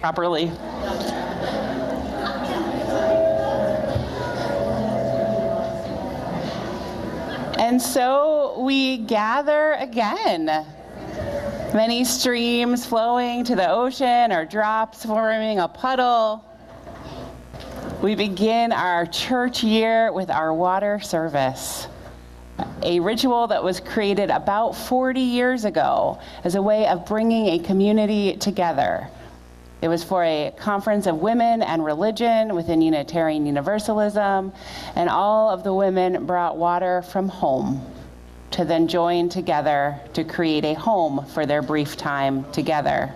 properly. And so we gather again. Many streams flowing to the ocean or drops forming a puddle. We begin our church year with our water service, a ritual that was created about 40 years ago as a way of bringing a community together. It was for a conference of women and religion within Unitarian Universalism, and all of the women brought water from home to then join together to create a home for their brief time together.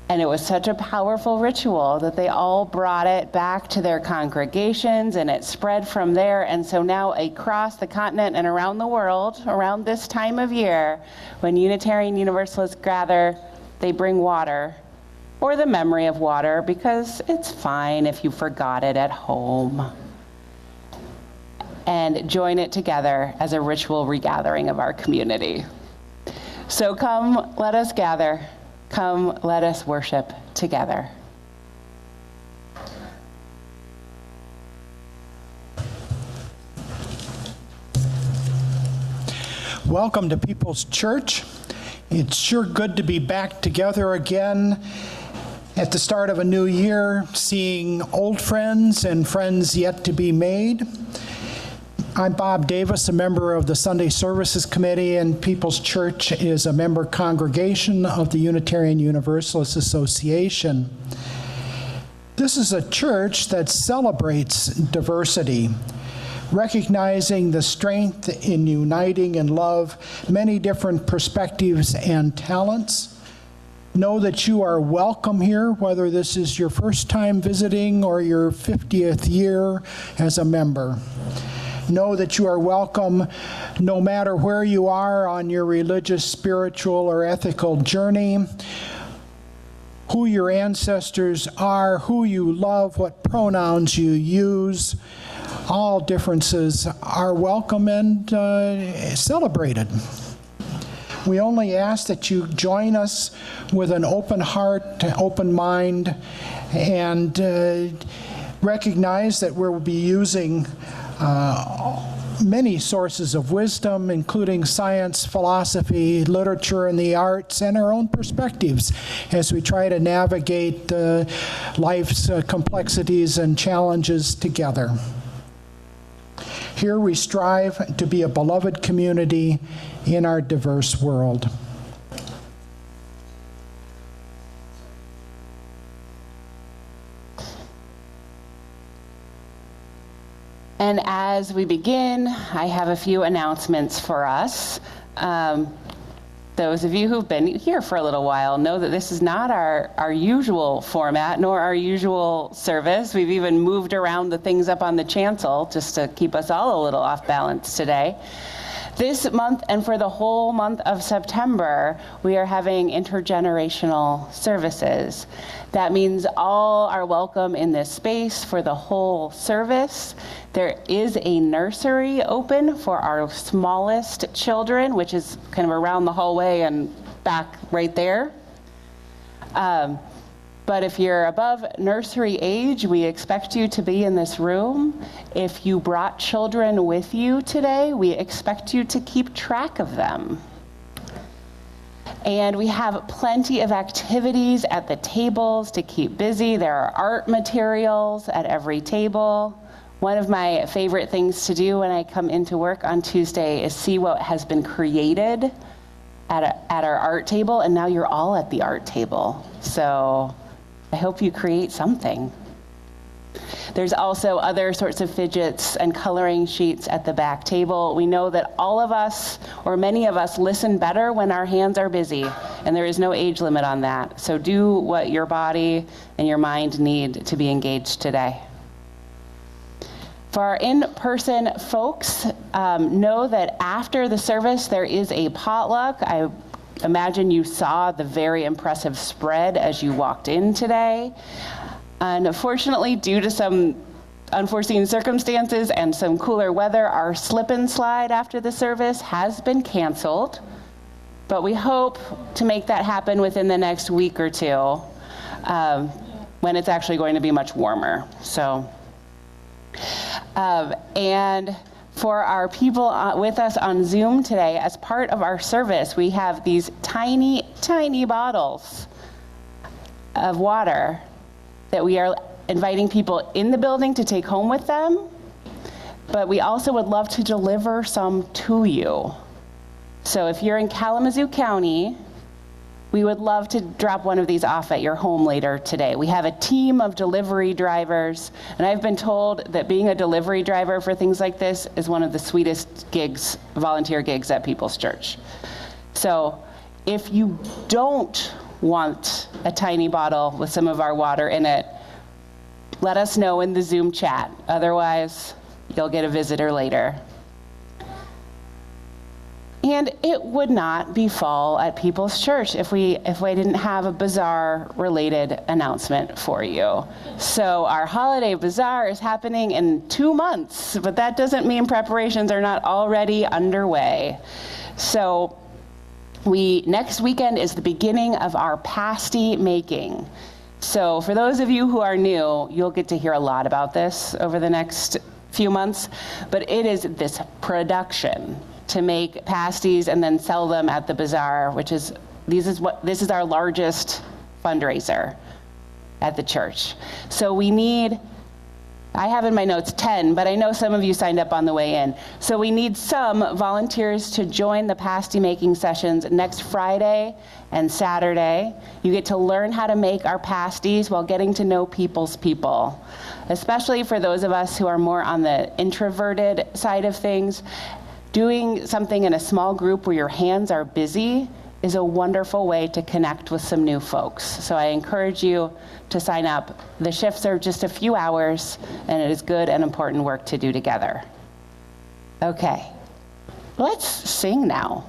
And it was such a powerful ritual that they all brought it back to their congregations, and it spread from there. And so now across the continent and around the world, around this time of year, when Unitarian Universalists gather, they bring water, or the memory of water, because it's fine if you forgot it at home, and join it together as a ritual regathering of our community. So come, let us gather. Come, let us worship together. Welcome to People's Church. It's sure good to be back together again at the start of a new year, seeing old friends and friends yet to be made. I'm Bob Davis, a member of the Sunday Services Committee, and People's Church is a member congregation of the Unitarian Universalist Association. This is a church that celebrates diversity, recognizing the strength in uniting and love many different perspectives and talents. Know that you are welcome here, whether this is your first time visiting or your 50th year as a member. Know that you are welcome no matter where you are on your religious, spiritual, or ethical journey, who your ancestors are, who you love, what pronouns you use. All differences are welcome and celebrated. We only ask that you join us with an open heart, open mind, and recognize that we'll be using many sources of wisdom, including science, philosophy, literature, and the arts, and our own perspectives as we try to navigate life's complexities and challenges together. Here we strive to be a beloved community in our diverse world. And as we begin, I have a few announcements for us. Those of you who've been here for a little while know that this is not our usual format, nor our usual service. We've even moved around the things up on the chancel just to keep us all a little off balance today. This month and for the whole month of September, we are having intergenerational services. That means all are welcome in this space for the whole service. There is a nursery open for our smallest children, which is kind of around the hallway and back right there. But if you're above nursery age, we expect you to be in this room. If you brought children with you today, we expect you to keep track of them. And we have plenty of activities at the tables to keep busy. There are art materials at every table. One of my favorite things to do when I come into work on Tuesday is see what has been created at our art table, and now you're all at the art table. So I hope you create something. There's also other sorts of fidgets and coloring sheets at the back table. We know that all of us, or many of us, listen better when our hands are busy, and there is no age limit on that. So do what your body and your mind need to be engaged today. For our in-person folks, know that after the service there is a potluck. I imagine you saw the very impressive spread as you walked in today. Unfortunately, due to some unforeseen circumstances and some cooler weather, our slip and slide after the service has been canceled. but we hope to make that happen within the next week or two, when it's actually going to be much warmer. So, and for our people with us on Zoom today, as part of our service, we have these tiny, tiny bottles of water that we are inviting people in the building to take home with them, but we also would love to deliver some to you. So if you're in Kalamazoo County, we would love to drop one of these off at your home later today. We have a team of delivery drivers, and I've been told that being a delivery driver for things like this is one of the sweetest gigs, volunteer gigs at People's Church. So if you don't want a tiny bottle with some of our water in it, let us know in the Zoom chat. Otherwise, you'll get a visitor later. And it would not be fall at People's Church if we didn't have a bazaar-related announcement for you. So our holiday bazaar is happening in 2 months, but that doesn't mean preparations are not already underway. So next weekend is the beginning of our pasty making. So for those of you who are new, you'll get to hear a lot about this over the next few months, but it is this production to make pasties and then sell them at the bazaar, this is our largest fundraiser at the church. So I have in my notes 10, but I know some of you signed up on the way in. So we need some volunteers to join the pasty making sessions next Friday and Saturday. You get to learn how to make our pasties while getting to know people's people, especially for those of us who are more on the introverted side of things. Doing something in a small group where your hands are busy is a wonderful way to connect with some new folks. So I encourage you to sign up. The shifts are just a few hours, and it is good and important work to do together. Okay, let's sing now.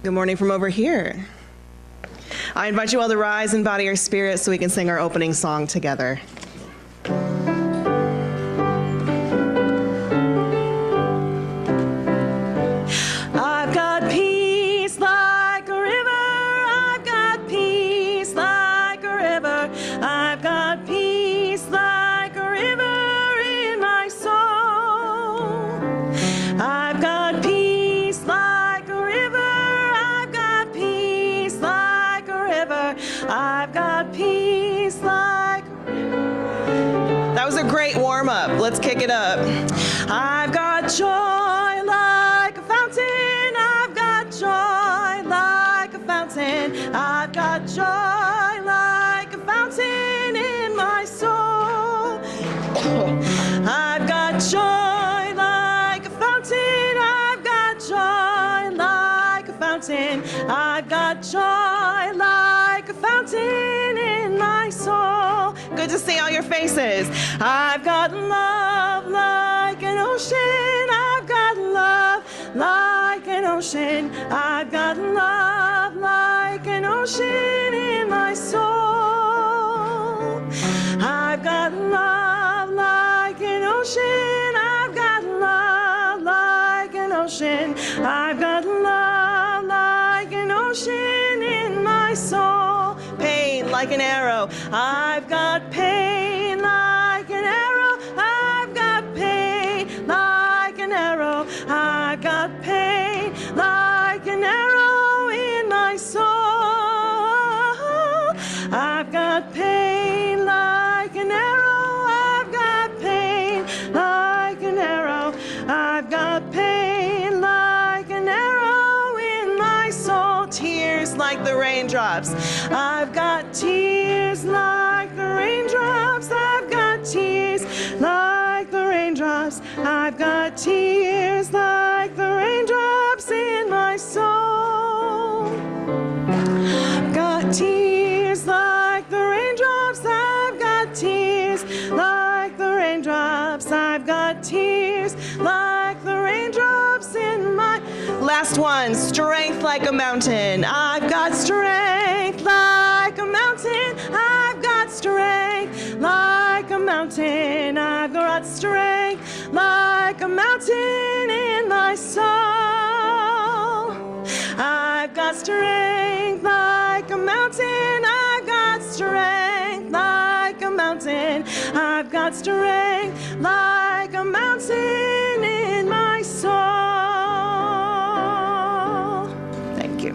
Good morning from over here. I invite you all to rise and body your spirit so we can sing our opening song together. I've got peace like a river. I've got peace like a river. I've got peace like a river in my soul. I've got peace like a river. I've got peace like a river. I've got peace like a river. That was a great warm-up. Let's kick it up. I've got joy like a fountain. I've got joy like a fountain. I've got joy like a fountain in my soul. I've got joy like a fountain. I've got joy like a fountain. I've got joy like a fountain in my soul. Good to see all your faces. I've got love like an ocean. I've got love like an ocean. I've got love like an ocean in my soul. I've got love like an ocean. I've got love like an ocean. I've got love like an ocean in my soul. Pain like an arrow. I've got pain like an arrow. I've got pain like an arrow. I've got pain like an arrow in my soul. I've got pain like an arrow. I've got pain like an arrow. I've got pain like an arrow in my soul. Tears like the raindrops. I've got tears like the raindrops. I've got tears like the raindrops. I've got tears like the raindrops in my soul. I've got tears like the raindrops. I've got tears like the raindrops. I've got tears like the raindrops in my... Last one, strength like a mountain. I've got strength like a mountain. I've got strength like a mountain. mountain. I've got strength like a mountain in my soul. I've got strength like a mountain. I've got strength like a mountain. I've got strength like a mountain in my soul. Thank you.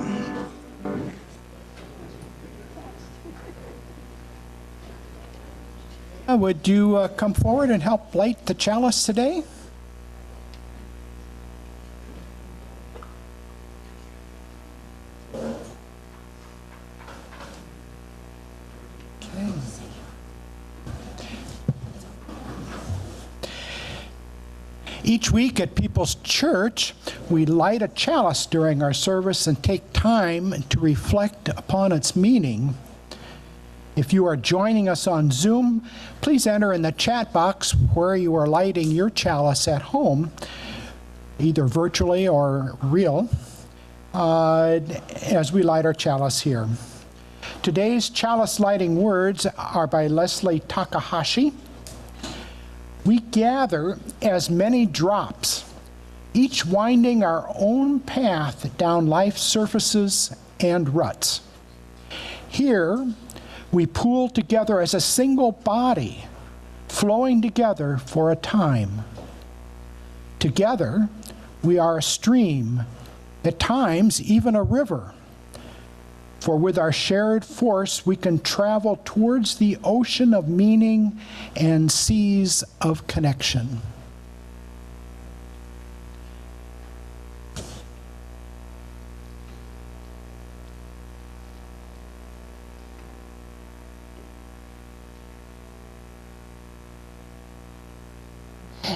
Would you come forward and help light the chalice today? Okay. Each week at People's Church, we light a chalice during our service and take time to reflect upon its meaning. If you are joining us on Zoom, please enter in the chat box where you are lighting your chalice at home, either virtually or real, as we light our chalice here. Today's chalice lighting words are by Leslie Takahashi. We gather as many drops, each winding our own path down life's surfaces and ruts. Here, we pool together as a single body, flowing together for a time. Together, we are a stream, at times even a river. For with our shared force, we can travel towards the ocean of meaning and seas of connection.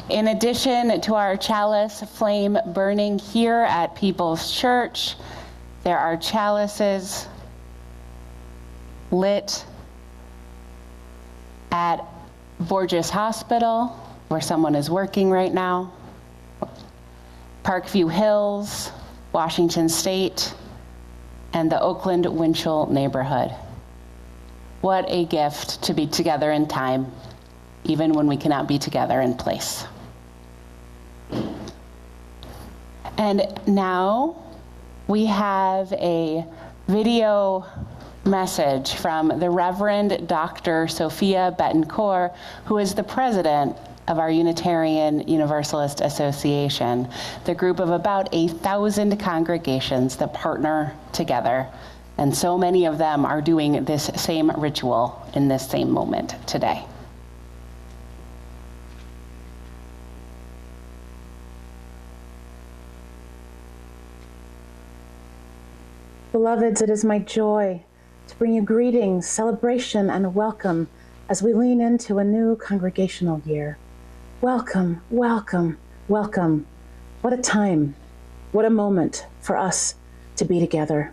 In addition to our chalice flame burning here at People's Church, there are chalices lit at Borges Hospital, where someone is working right now, Parkview Hills, Washington State, and the Oakland Winchell neighborhood. What a gift to be together in time, even when we cannot be together in place. And now we have a video message from the Reverend Dr. Sophia Betancourt, who is the president of our Unitarian Universalist Association, the group of about 1,000 congregations that partner together. And so many of them are doing this same ritual in this same moment today. Beloveds, it is my joy to bring you greetings, celebration, and a welcome as we lean into a new congregational year. Welcome, welcome, welcome. What a time, what a moment for us to be together.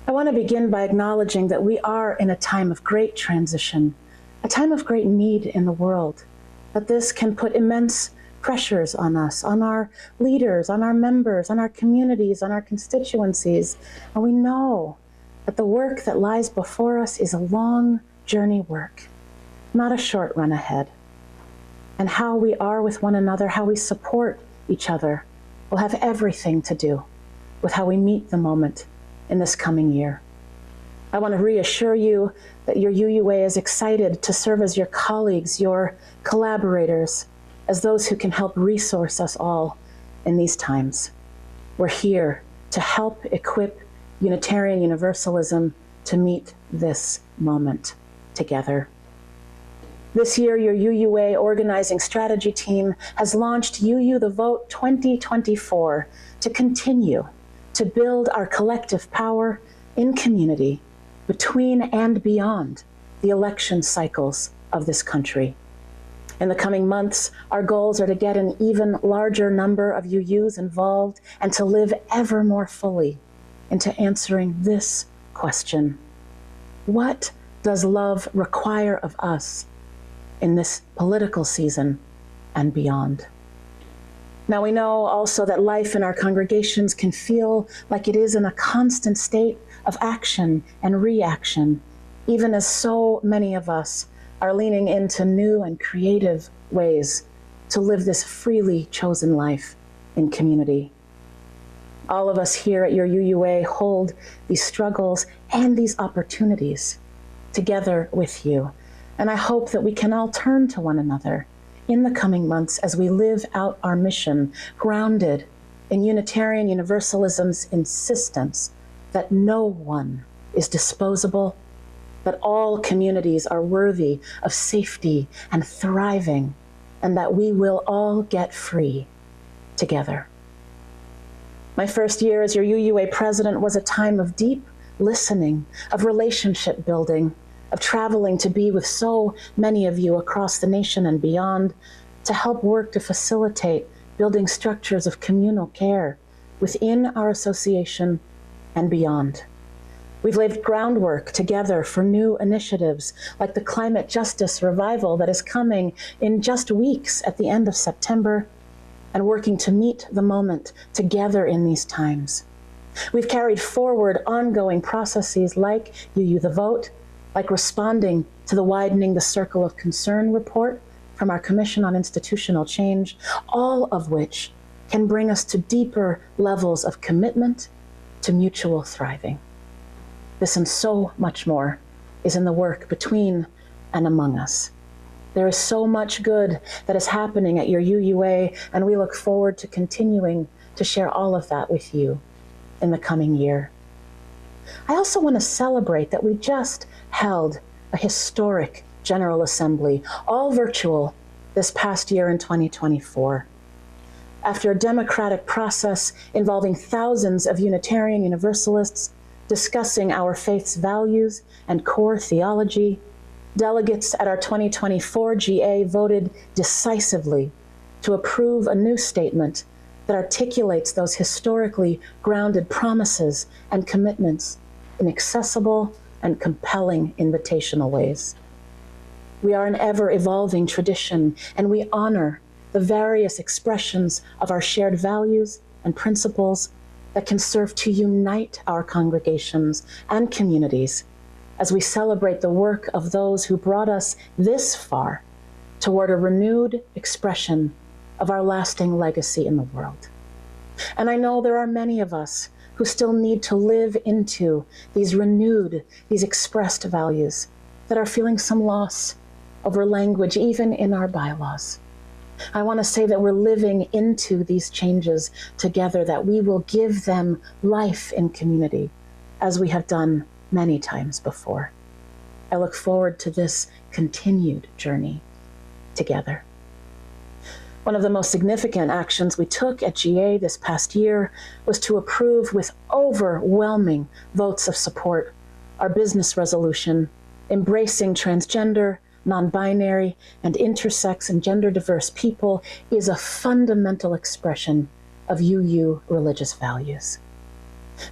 I want to begin by acknowledging that we are in a time of great transition, a time of great need in the world, that this can put immense pressures on us, on our leaders, on our members, on our communities, on our constituencies. And we know that the work that lies before us is a long journey work, not a short run ahead. And how we are with one another, how we support each other, will have everything to do with how we meet the moment in this coming year. I want to reassure you that your UUA is excited to serve as your colleagues, your collaborators, as those who can help resource us all in these times. We're here to help equip Unitarian Universalism to meet this moment together. This year, your UUA organizing strategy team has launched UU the Vote 2024 to continue to build our collective power in community between and beyond the election cycles of this country. In the coming months, our goals are to get an even larger number of UUs involved and to live ever more fully into answering this question: what does love require of us in this political season and beyond? Now, we know also that life in our congregations can feel like it is in a constant state of action and reaction, even as so many of us are leaning into new and creative ways to live this freely chosen life in community. All of us here at your UUA hold these struggles and these opportunities together with you. And I hope that we can all turn to one another in the coming months as we live out our mission, grounded in Unitarian Universalism's insistence that no one is disposable, that all communities are worthy of safety and thriving, and that we will all get free together. My first year as your UUA president was a time of deep listening, of relationship building, of traveling to be with so many of you across the nation and beyond, to help work to facilitate building structures of communal care within our association and beyond. We've laid groundwork together for new initiatives like the climate justice revival that is coming in just weeks at the end of September, and working to meet the moment together in these times. We've carried forward ongoing processes like UU the Vote, like responding to the Widening the Circle of Concern report from our Commission on Institutional Change, all of which can bring us to deeper levels of commitment to mutual thriving. This and so much more is in the work between and among us. There is so much good that is happening at your UUA, and we look forward to continuing to share all of that with you in the coming year. I also want to celebrate that we just held a historic General Assembly, all virtual, this past year in 2024. After a democratic process involving thousands of Unitarian Universalists discussing our faith's values and core theology, delegates at our 2024 GA voted decisively to approve a new statement that articulates those historically grounded promises and commitments in accessible and compelling invitational ways. We are an ever-evolving tradition, and we honor the various expressions of our shared values and principles that can serve to unite our congregations and communities as we celebrate the work of those who brought us this far toward a renewed expression of our lasting legacy in the world. And I know there are many of us who still need to live into these renewed, these expressed values that are feeling some loss over language, even in our bylaws. I want to say that we're living into these changes together, that we will give them life in community, as we have done many times before. I look forward to this continued journey together. One of the most significant actions we took at GA this past year was to approve with overwhelming votes of support our business resolution embracing transgender, non-binary, and intersex and gender diverse people is a fundamental expression of UU religious values.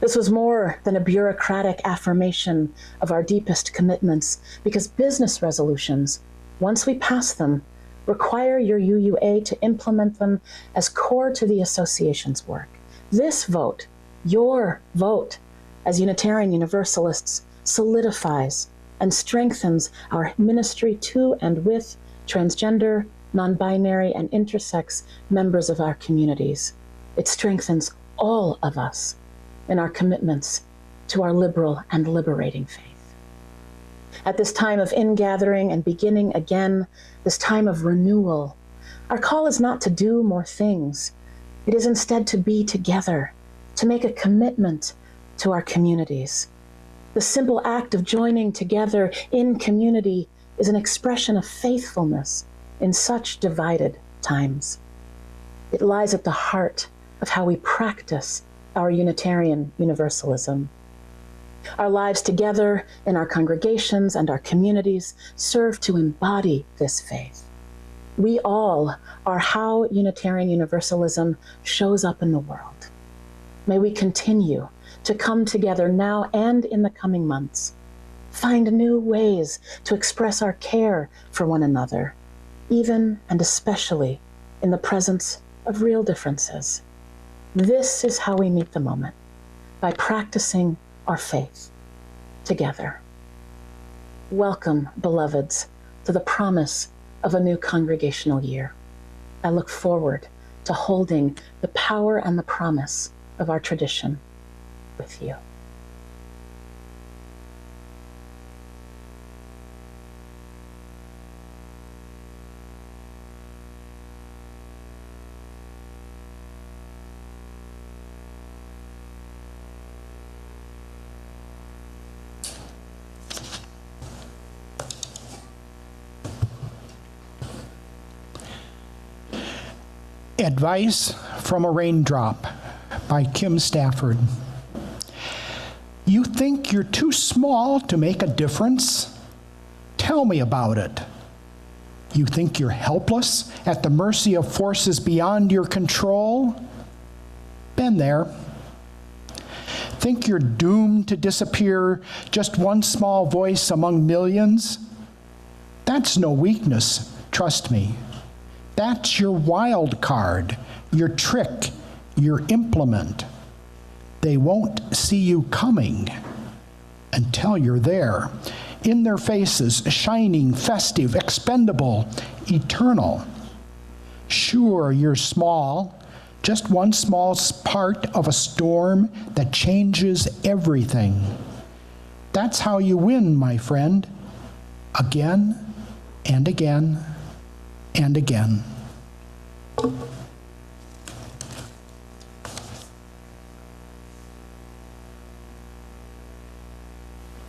This was more than a bureaucratic affirmation of our deepest commitments, because business resolutions, once we pass them, require your UUA to implement them as core to the association's work. This vote, your vote as Unitarian Universalists, solidifies and strengthens our ministry to and with transgender, non-binary, and intersex members of our communities. It strengthens all of us in our commitments to our liberal and liberating faith. At this time of ingathering and beginning again, this time of renewal, our call is not to do more things. It is instead to be together, to make a commitment to our communities. The simple act of joining together in community is an expression of faithfulness in such divided times. It lies at the heart of how we practice our Unitarian Universalism. Our lives together in our congregations and our communities serve to embody this faith. We all are how Unitarian Universalism shows up in the world. May we continue to come together now and in the coming months, find new ways to express our care for one another, even and especially in the presence of real differences. This is how we meet the moment, by practicing our faith together. Welcome, beloveds, to the promise of a new congregational year. I look forward to holding the power and the promise of our tradition with you. Advice from a Raindrop by Kim Stafford. You think you're too small to make a difference? Tell me about it. You think you're helpless at the mercy of forces beyond your control? Been there. Think you're doomed to disappear, just one small voice among millions? That's no weakness, trust me. That's your wild card, your trick, your implement. They won't see you coming until you're there, in their faces, shining, festive, expendable, eternal. Sure, you're small, just one small part of a storm that changes everything. That's how you win, my friend, again and again and again.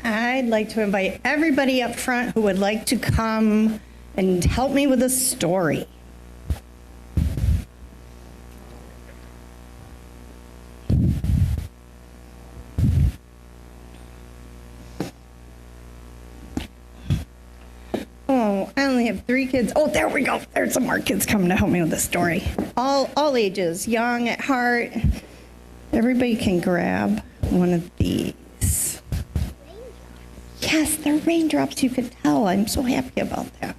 I'd like to invite everybody up front who would like to come and help me with a story. Oh, I only have 3 kids. Oh, there we go. There's some more kids coming to help me with the story. All ages, young at heart. Everybody can grab one of these. Yes, they're raindrops, you can tell. I'm so happy about that.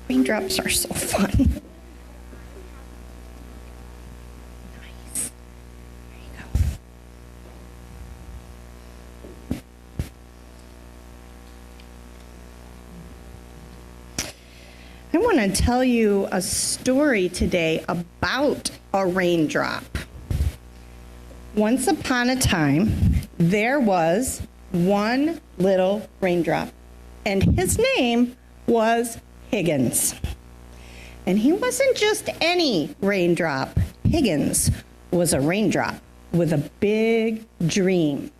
Raindrops are so fun. Nice. There you go. I want to tell you a story today about a raindrop. Once upon a time, there was one little raindrop, and his name was Higgins. And he wasn't just any raindrop. Higgins was a raindrop with a big dream.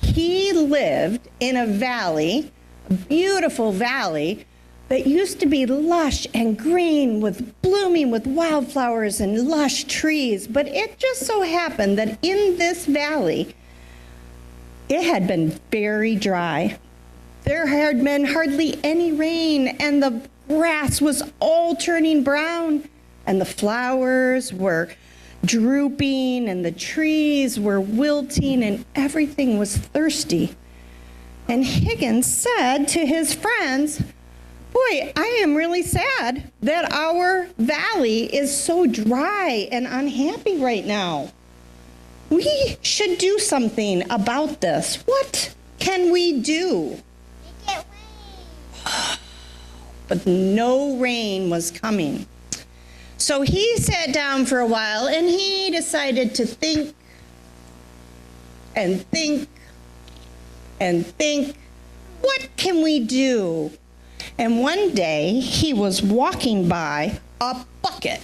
He lived in a valley, a beautiful valley, that used to be lush and green with blooming with wildflowers and lush trees. But it just so happened that in this valley, it had been very dry. There had been hardly any rain, and the grass was all turning brown, and the flowers were drooping, and the trees were wilting, and everything was thirsty. And Higgins said to his friends, "Boy, I am really sad that our valley is so dry and unhappy right now. We should do something about this. What can we do?" Make it rain. But no rain was coming. So he sat down for a while and he decided to think and think and think, what can we do? And one day he was walking by a bucket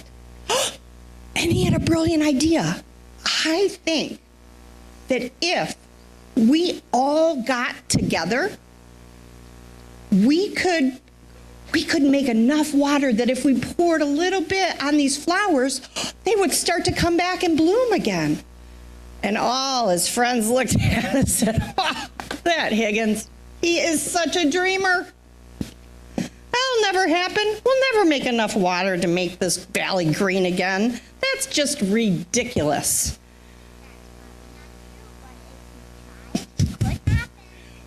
and he had a brilliant idea. I think that if we all got together, we could make enough water that if we poured a little bit on these flowers, they would start to come back and bloom again. And all his friends looked at him and said, "Oh, that Higgins, he is such a dreamer. That'll never happen. We'll never make enough water to make this valley green again. That's just ridiculous."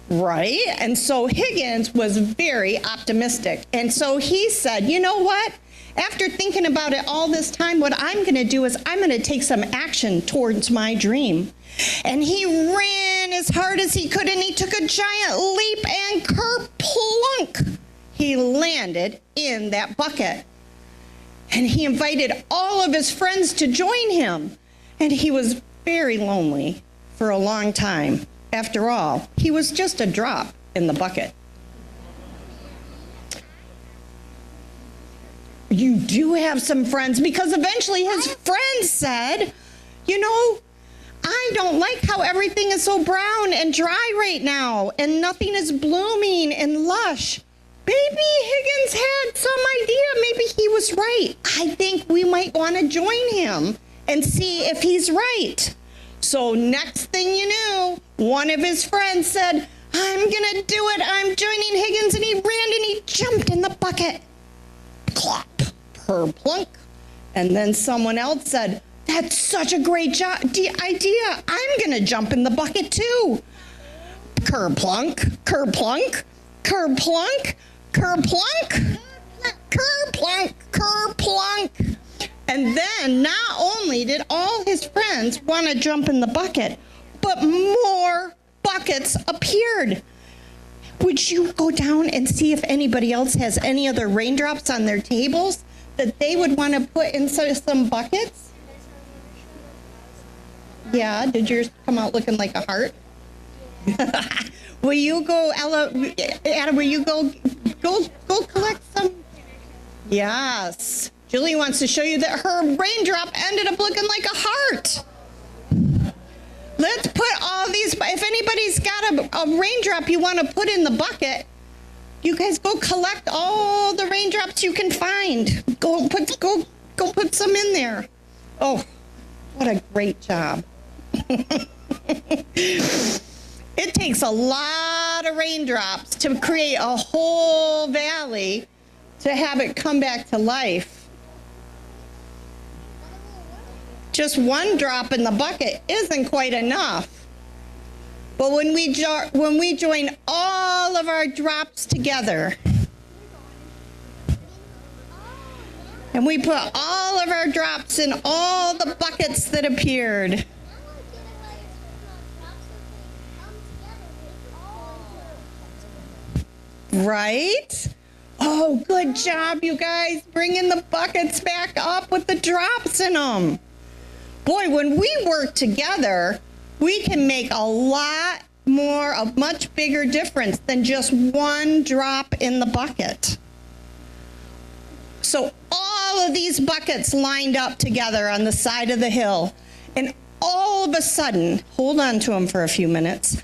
Right? And so Higgins was very optimistic. And so he said, "You know what? After thinking about it all this time, what I'm going to do is I'm going to take some action towards my dream." And he ran as hard as he could, and he took a giant leap, and kerplunk! he landed in that bucket. And he invited all of his friends to join him. And he was very lonely for a long time. After all, he was just a drop in the bucket. You do have some friends, because eventually his friends said, you know, I don't like how everything is so brown and dry right now, and nothing is blooming and lush. Maybe Higgins had some idea. Maybe he was right. I think we might want to join him and see if he's right. So next thing you knew, one of his friends said, I'm going to do it. I'm joining Higgins. And he ran and he jumped in the bucket. Clop, per plunk. And then someone else said, that's such a great idea. I'm going to jump in the bucket too. Kerplunk, kerplunk, kerplunk, kerplunk, kerplunk, kerplunk. And then not only did all his friends want to jump in the bucket, but more buckets appeared. Would you go down and see if anybody else has any other raindrops on their tables that they would want to put inside some buckets? Yeah, did yours come out looking like a heart? Will you go, Ella, Adam, will you go collect some? Yes. Julie wants to show you that her raindrop ended up looking like a heart. Let's put all these, if anybody's got a raindrop you want to put in the bucket, you guys go collect all the raindrops you can find. Go put some in there. Oh, what a great job. It takes a lot of raindrops to create a whole valley to have it come back to life. Just one drop in the bucket isn't quite enough. But when we join all of our drops together, and we put all of our drops in all the buckets that appeared, right? Oh, good job, you guys, bringing the buckets back up with the drops in them. Boy, when we work together, we can make a much bigger difference than just one drop in the bucket. So all of these buckets lined up together on the side of the hill, and all of a sudden, hold on to them for a few minutes,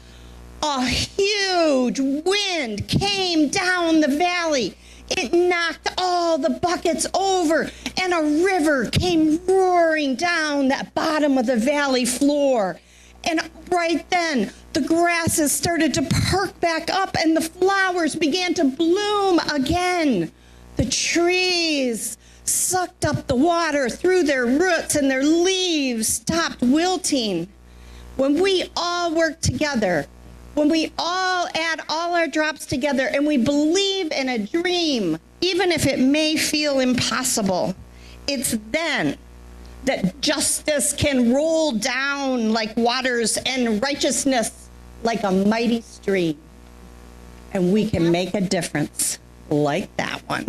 a huge wind came down the valley. It knocked all the buckets over, and a river came roaring down that bottom of the valley floor. And right then, the grasses started to perk back up, and the flowers began to bloom again. The trees sucked up the water through their roots, and their leaves stopped wilting. When we all work together, when we all add all our drops together and we believe in a dream, even if it may feel impossible, it's then that justice can roll down like waters and righteousness like a mighty stream. And we can make a difference like that one.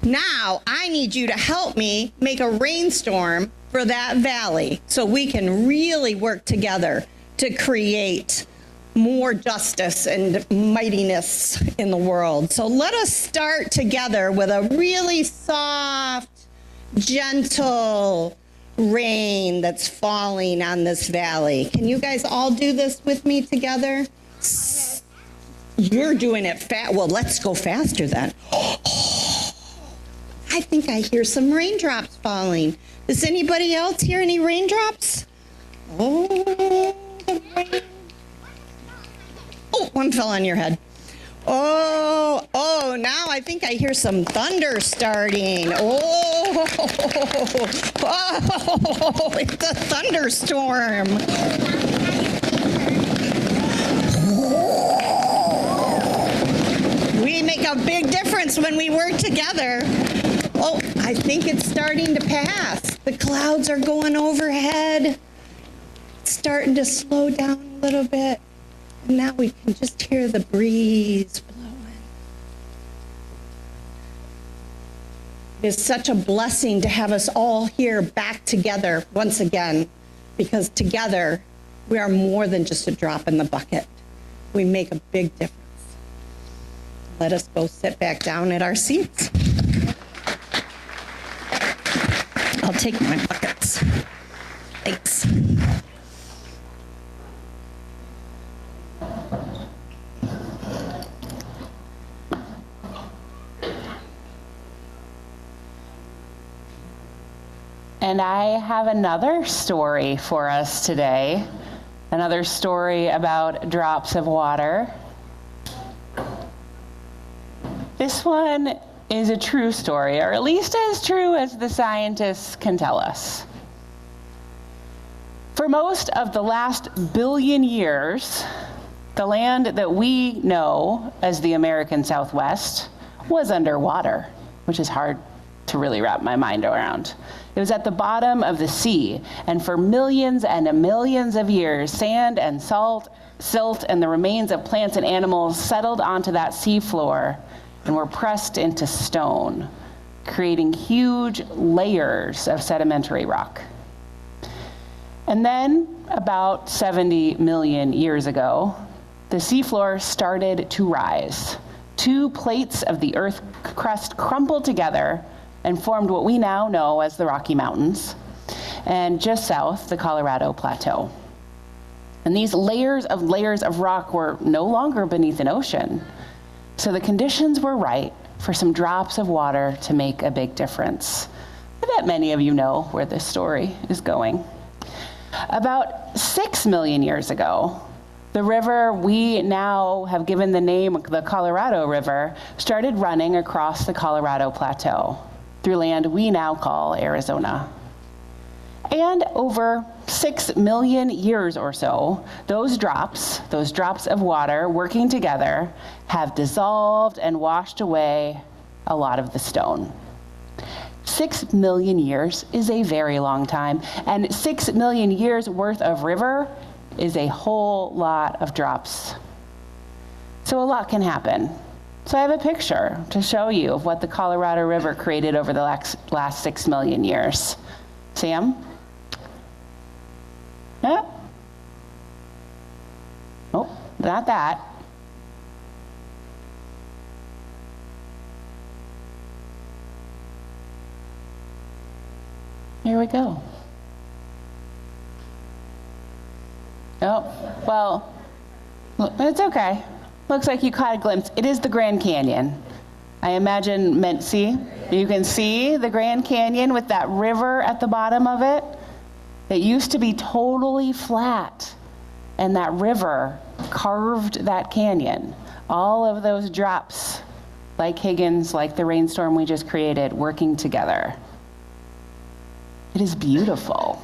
Now, I need you to help me make a rainstorm for that valley so we can really work together to create more justice and mightiness in the world. So let us start together with a really soft, gentle rain that's falling on this valley. Can you guys all do this with me together? You're doing it fast. Well, let's go faster then. I think I hear some raindrops falling. Does anybody else hear any raindrops? Oh, the rain. Oh, one fell on your head. Oh, now I think I hear some thunder starting. Oh, it's a thunderstorm. We make a big difference when we work together. Oh, I think it's starting to pass. The clouds are going overhead. It's starting to slow down a little bit. And now we can just hear the breeze blowing. It's such a blessing to have us all here back together once again, because together we are more than just a drop in the bucket. We make a big difference. Let us go sit back down at our seats. I'll take my buckets. Thanks. And I have another story for us today, another story about drops of water. This one is a true story, or at least as true as the scientists can tell us. For most of the last billion years, the land that we know as the American Southwest was underwater, which is hard to really wrap my mind around. It was at the bottom of the sea, and for millions and millions of years, sand and silt and the remains of plants and animals settled onto that seafloor and were pressed into stone, creating huge layers of sedimentary rock. And then, about 70 million years ago, the seafloor started to rise. Two plates of the Earth crust crumpled together and formed what we now know as the Rocky Mountains, and just south, the Colorado Plateau. And these layers of rock were no longer beneath an ocean, so the conditions were right for some drops of water to make a big difference. I bet many of you know where this story is going. About 6 million years ago, the river we now have given the name the Colorado River started running across the Colorado Plateau through land we now call Arizona. And over 6 million years or so, those drops of water working together have dissolved and washed away a lot of the stone. 6 million years is a very long time, and 6 million years worth of river is a whole lot of drops. So a lot can happen. So I have a picture to show you of what the Colorado River created over the last 6 million years. Sam? No? Nope, not that. Here we go. Oh, well, it's okay. Looks like you caught a glimpse. It is the Grand Canyon. I imagine, you can see the Grand Canyon with that river at the bottom of it. It used to be totally flat, and that river carved that canyon. All of those drops, like Higgins, like the rainstorm we just created, working together. It is beautiful.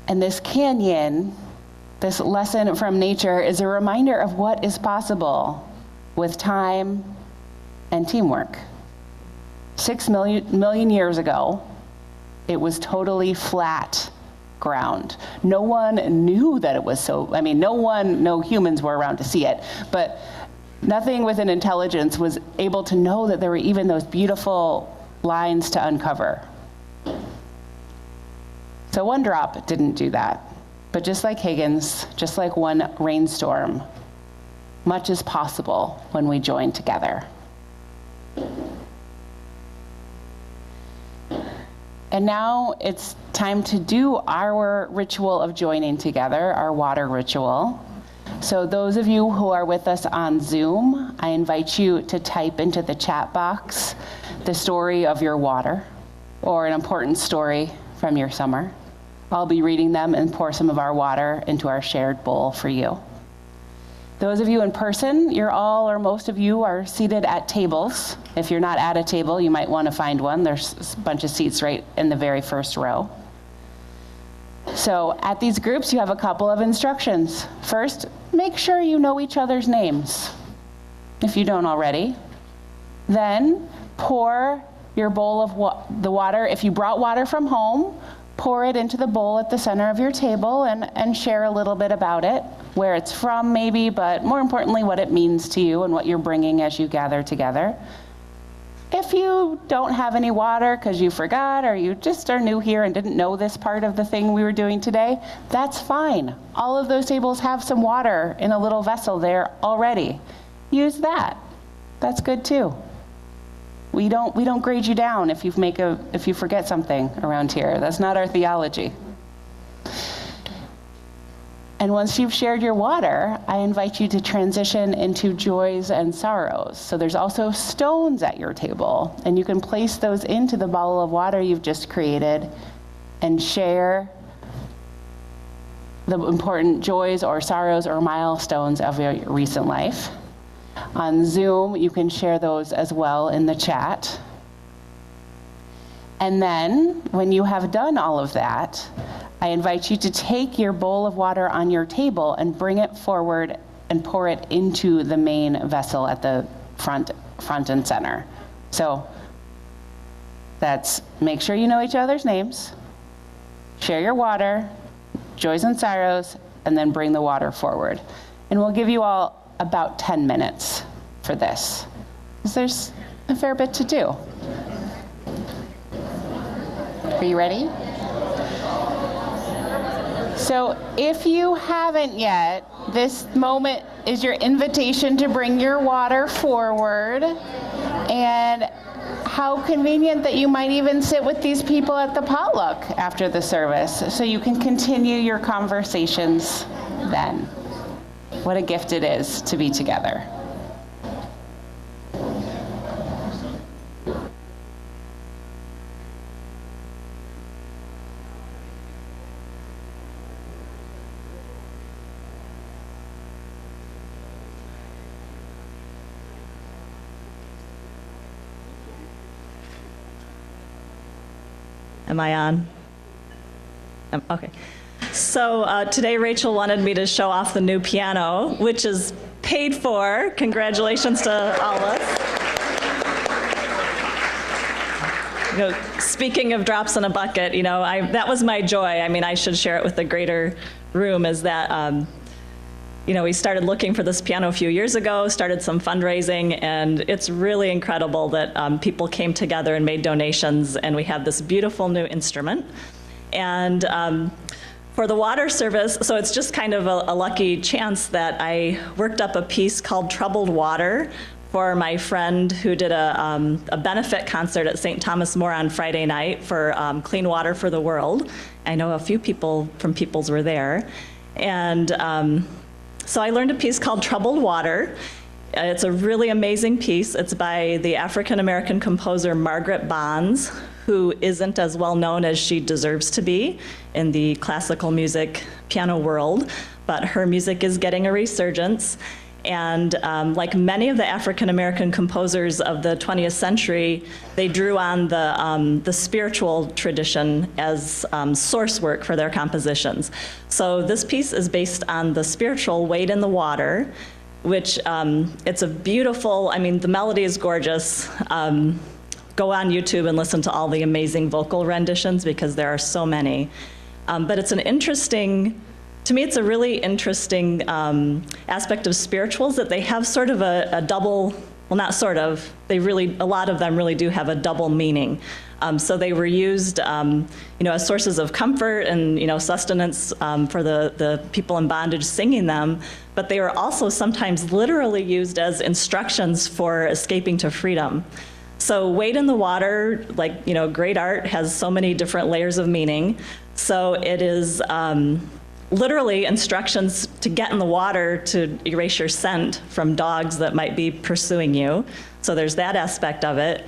And this canyon, this lesson from nature, is a reminder of what is possible with time and teamwork. 6 million years ago, it was totally flat ground. No one knew that it was so, no humans were around to see it, but nothing with an intelligence was able to know that there were even those beautiful lines to uncover. So one drop didn't do that. But just like Higgins, just like one rainstorm, much is possible when we join together. And now it's time to do our ritual of joining together, our water ritual. So those of you who are with us on Zoom, I invite you to type into the chat box the story of your water or an important story from your summer. I'll be reading them and pour some of our water into our shared bowl for you. Those of you in person, you're all or most of you are seated at tables. If you're not at a table, you might want to find one. There's a bunch of seats right in the very first row. So at these groups, you have a couple of instructions. First, make sure you know each other's names, if you don't already. Then pour your bowl of the water. If you brought water from home, pour it into the bowl at the center of your table and share a little bit about it, where it's from maybe, but more importantly, what it means to you and what you're bringing as you gather together. If you don't have any water because you forgot or you just are new here and didn't know this part of the thing we were doing today, that's fine. All of those tables have some water in a little vessel there already. Use that. That's good too. We don't grade you down if you forget something around here. That's not our theology. And once you've shared your water, I invite you to transition into joys and sorrows. So there's also stones at your table, and you can place those into the bottle of water you've just created and share the important joys or sorrows or milestones of your recent life. On Zoom, you can share those as well in the chat. And then, when you have done all of that, I invite you to take your bowl of water on your table and bring it forward and pour it into the main vessel at the front and center. So that's make sure you know each other's names, share your water, joys and sorrows, and then bring the water forward. And we'll give you all about 10 minutes for this, because there's a fair bit to do. Are you ready? So if you haven't yet, this moment is your invitation to bring your water forward. And how convenient that you might even sit with these people at the potluck after the service, so you can continue your conversations then. What a gift it is to be together. Am I on? Okay. So today Rachel wanted me to show off the new piano, which is paid for. Congratulations to all of us. You know, speaking of drops in a bucket, you know, that was my joy. I mean, I should share it with the greater room, is that, you know, we started looking for this piano a few years ago, started some fundraising, and it's really incredible that people came together and made donations, and we have this beautiful new instrument. And for the water service, so it's just kind of a lucky chance that I worked up a piece called Troubled Water for my friend who did a benefit concert at St. Thomas More on Friday night for Clean Water for the World. I know a few people from Peoples were there. And so I learned a piece called Troubled Water. It's a really amazing piece. It's by the African-American composer Margaret Bonds, who isn't as well known as she deserves to be in the classical music piano world, but her music is getting a resurgence. And like many of the African-American composers of the 20th century, they drew on the spiritual tradition as source work for their compositions. So this piece is based on the spiritual Wade in the Water, which it's a beautiful, I mean, the melody is gorgeous. Go on YouTube and listen to all the amazing vocal renditions, because there are so many. But it's an interesting, to me, it's a really interesting aspect of spirituals, that they have sort of a double, well, not sort of, they really, a lot of them really do have a double meaning. So they were used, you know, as sources of comfort and, you know, sustenance for the people in bondage singing them, but they were also sometimes literally used as instructions for escaping to freedom. So Wade in the Water, like, you know, great art has so many different layers of meaning. So it is literally instructions to get in the water to erase your scent from dogs that might be pursuing you. So there's that aspect of it.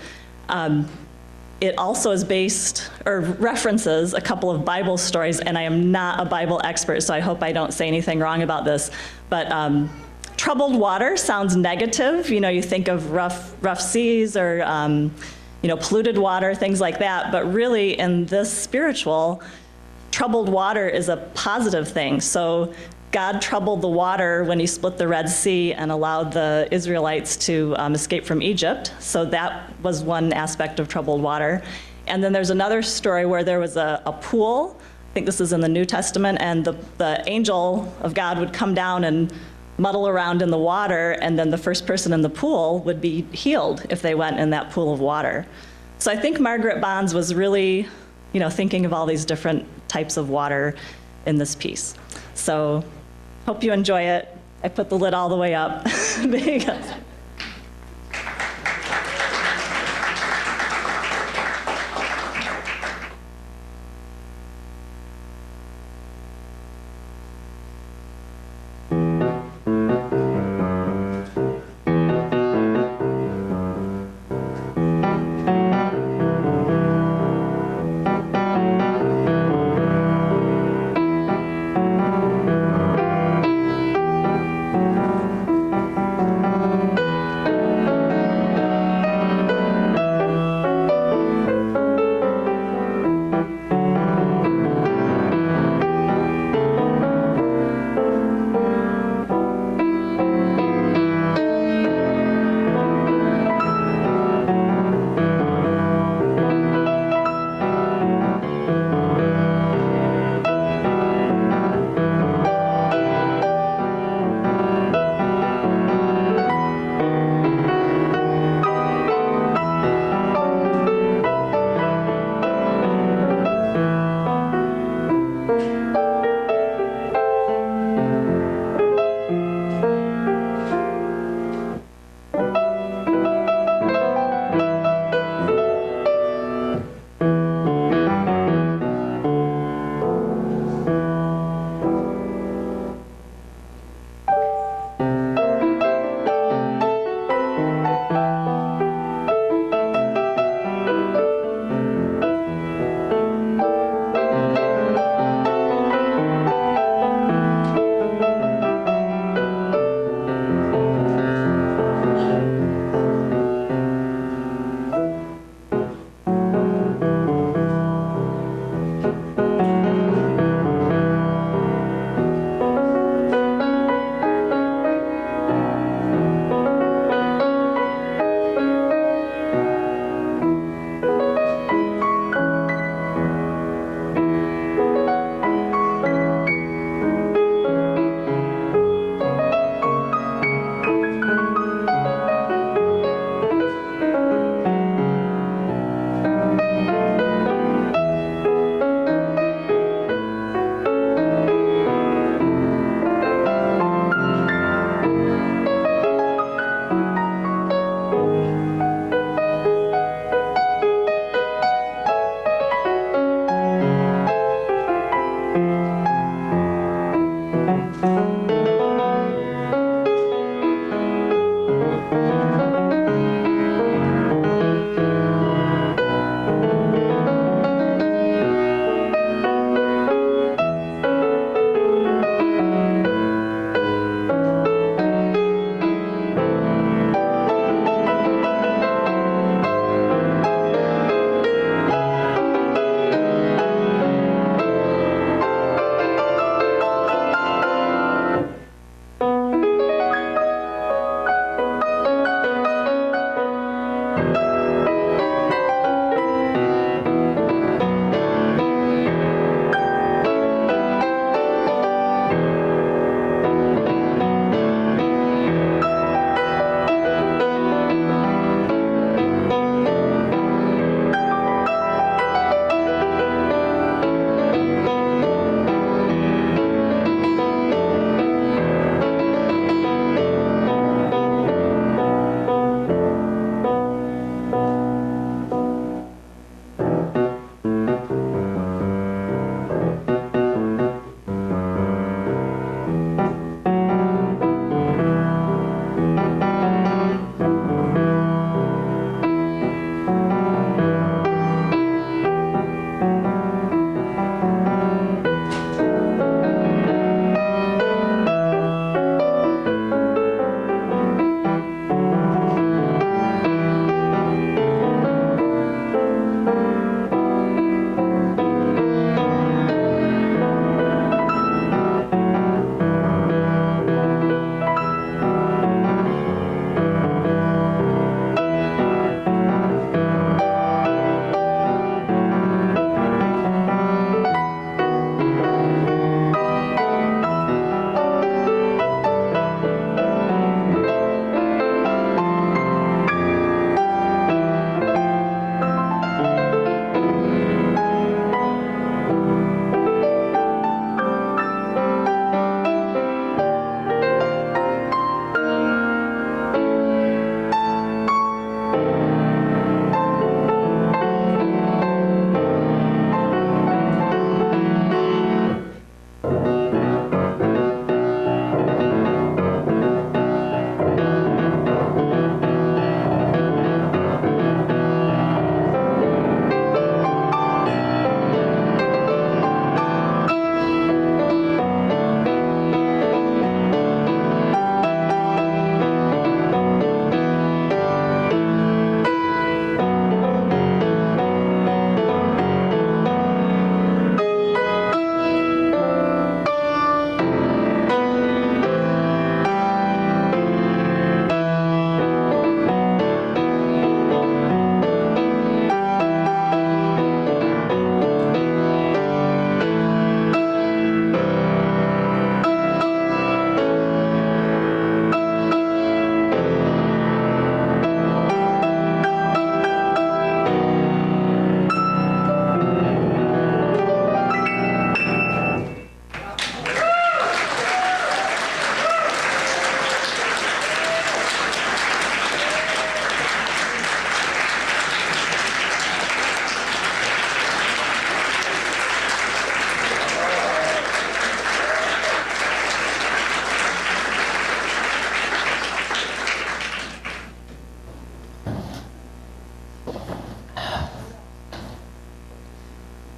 It also is based, or references, a couple of Bible stories, and I am not a Bible expert, so I hope I don't say anything wrong about this, but troubled water sounds negative. You know, you think of rough seas or, you know, polluted water, things like that, but really in this spiritual, troubled water is a positive thing. So God troubled the water when he split the Red Sea and allowed the Israelites to escape from Egypt. So that was one aspect of troubled water. And then there's another story where there was a pool. I think this is in the New Testament, and the angel of God would come down and muddle around in the water, and then the first person in the pool would be healed if they went in that pool of water. So I think Margaret Bonds was really, thinking of all these different types of water in this piece. So hope you enjoy it. I put the lid all the way up because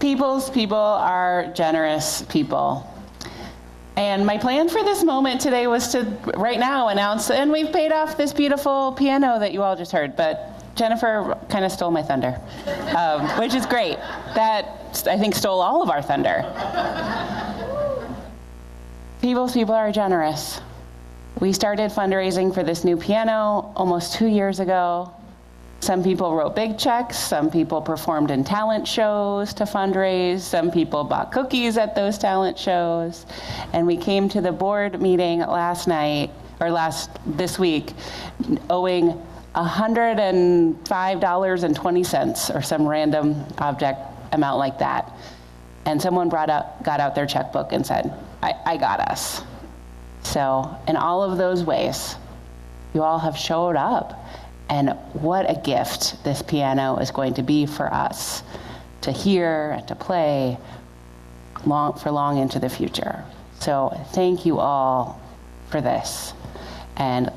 People's people are generous people. And my plan for this moment today was to, right now, announce, and we've paid off this beautiful piano that you all just heard, but Jennifer kind of stole my thunder, which is great. That, I think, stole all of our thunder. People's people are generous. We started fundraising for this new piano almost 2 years ago. Some people wrote big checks, some people performed in talent shows to fundraise, some people bought cookies at those talent shows. And we came to the board meeting this week, owing $105.20 or some random object amount like that. And someone got out their checkbook and said, I got us. So in all of those ways, you all have showed up. And what a gift this piano is going to be for us to hear and to play for long into the future. So thank you all for this, and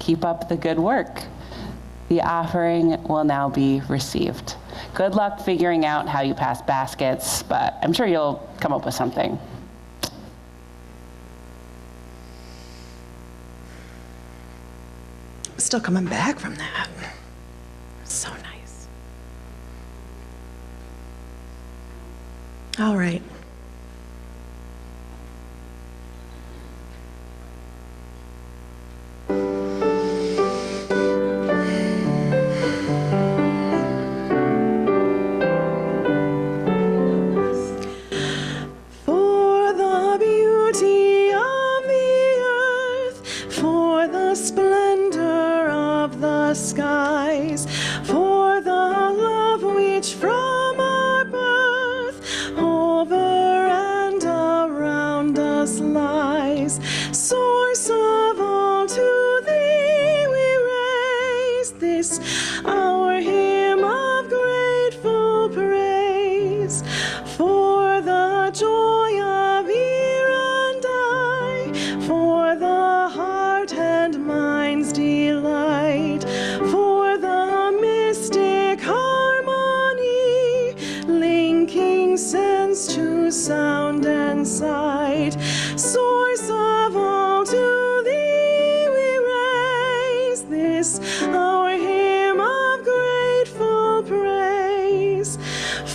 keep up the good work. The offering will now be received. Good luck figuring out how you pass baskets, but I'm sure you'll come up with something. Still coming back from that. So nice. All right. For the beauty of the earth, for the splendor of the skies, for the love which from our birth over and around us lies. Source of all, to thee we raise this our hymn of grateful praise. For the joy of ear and eye, for the heart and mind's delight, for the mystic harmony, linking sense to sound and sight. Source of all, to thee we raise this our hymn of grateful praise.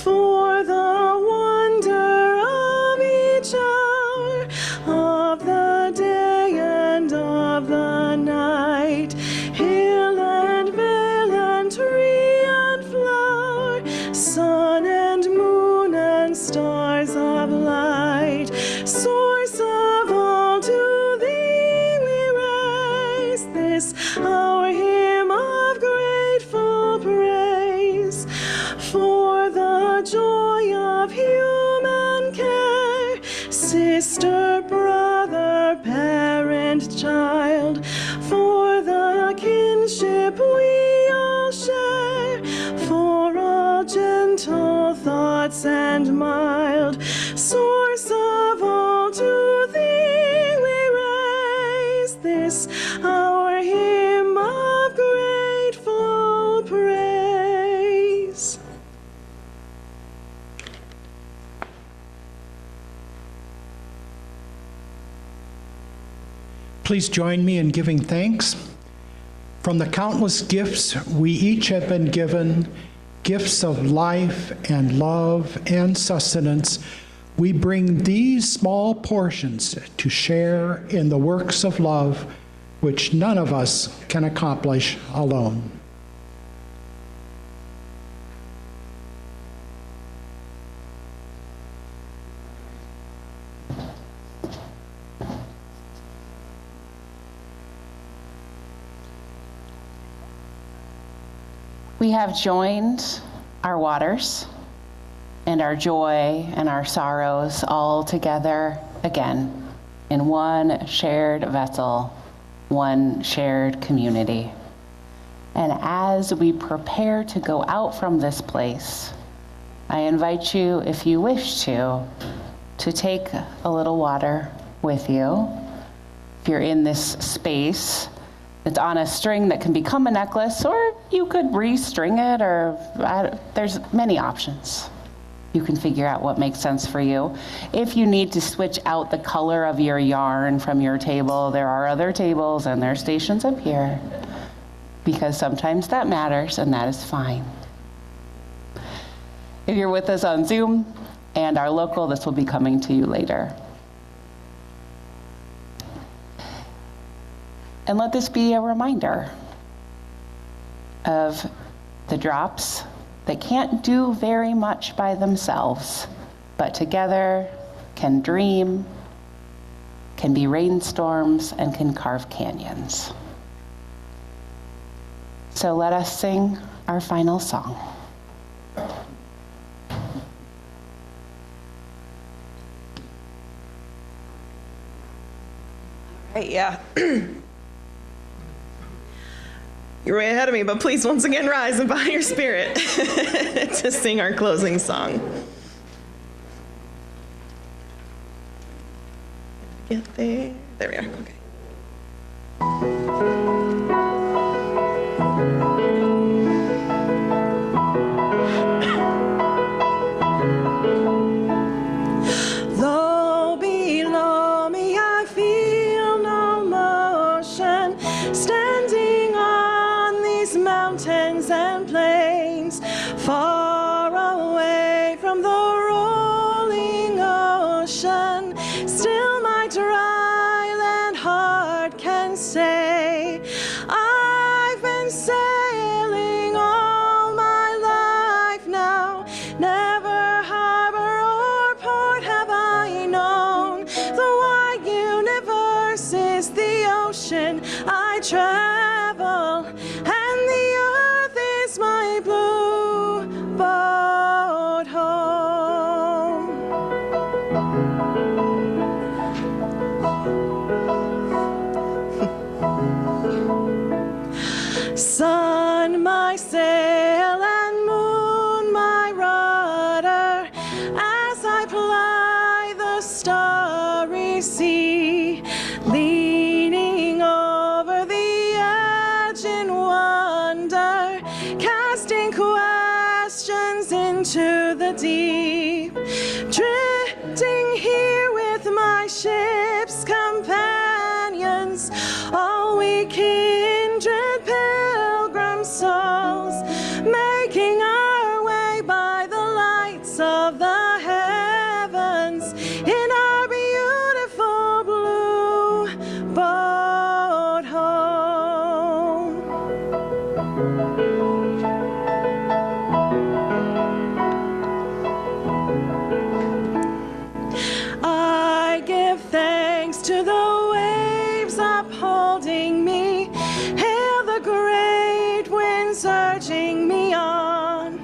For the wonder of each hour, of the day and of the night, hill and vale and tree and flower, sun and moon and stars of light. Source of all, to thee we raise this our hymn of grateful praise. For the joy of human care, sister, brother, parent, child, for the kinship we all share, for all gentle thoughts and mild. Source of all, to thee we raise this our hymn of grateful praise. Please join me in giving thanks. From the countless gifts we each have been given, gifts of life and love and sustenance, we bring these small portions to share in the works of love which none of us can accomplish alone. We have joined our waters and our joy and our sorrows all together again in one shared vessel, one shared community. And as we prepare to go out from this place, I invite you, if you wish to take a little water with you. If you're in this space, it's on a string that can become a necklace, or you could restring it, or there's many options. You can figure out what makes sense for you. If you need to switch out the color of your yarn from your table, there are other tables and there are stations up here, because sometimes that matters, and that is fine. If you're with us on Zoom and are local, this will be coming to you later. And let this be a reminder of the drops that can't do very much by themselves, but together can dream, can be rainstorms, and can carve canyons. So let us sing our final song. Right, yeah. You're way ahead of me, but please once again rise and by your spirit to sing our closing song. Get there. There we are. Okay. Low below me, I feel no motion, standing on these mountains and plains, far away from the rolling ocean. Still my dry land heart can say, I've been sailing all my life now. Never harbor or port have I known. The wide universe is the ocean I travel, and the earth is my blue boat home. Sun, my sail, and moon, my rudder, as I ply the starry sea, leaning over the edge in wonder, casting questions into the deep, drifting here with my ship's companions, all we kindred pilgrim souls, making our way by the lights of the heavens in our beautiful blue boat home. I give thanks to the waves upholding me, hail the great winds urging me on,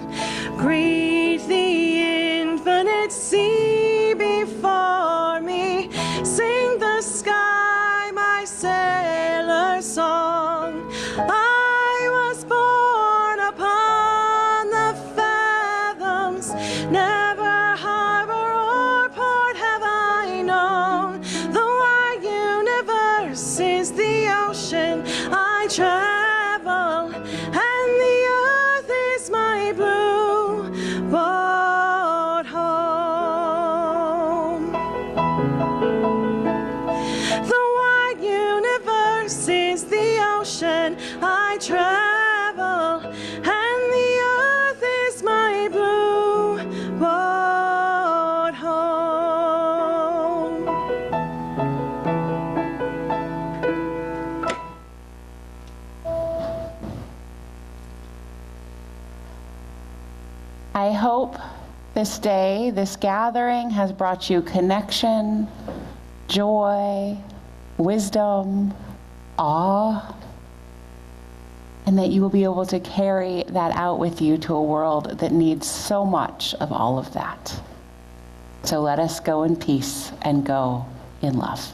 greet the infinite sea before me, sing the sky my sailor's song. I was born upon the fathoms, never harbor or port have I known. The wide universe is the ocean I travel, and the earth is my blue boat home. The wide universe is the ocean I travel, and the earth is my blue boat home. I hope this day, this gathering has brought you connection, joy, wisdom, awe, and that you will be able to carry that out with you to a world that needs so much of all of that. So let us go in peace and go in love.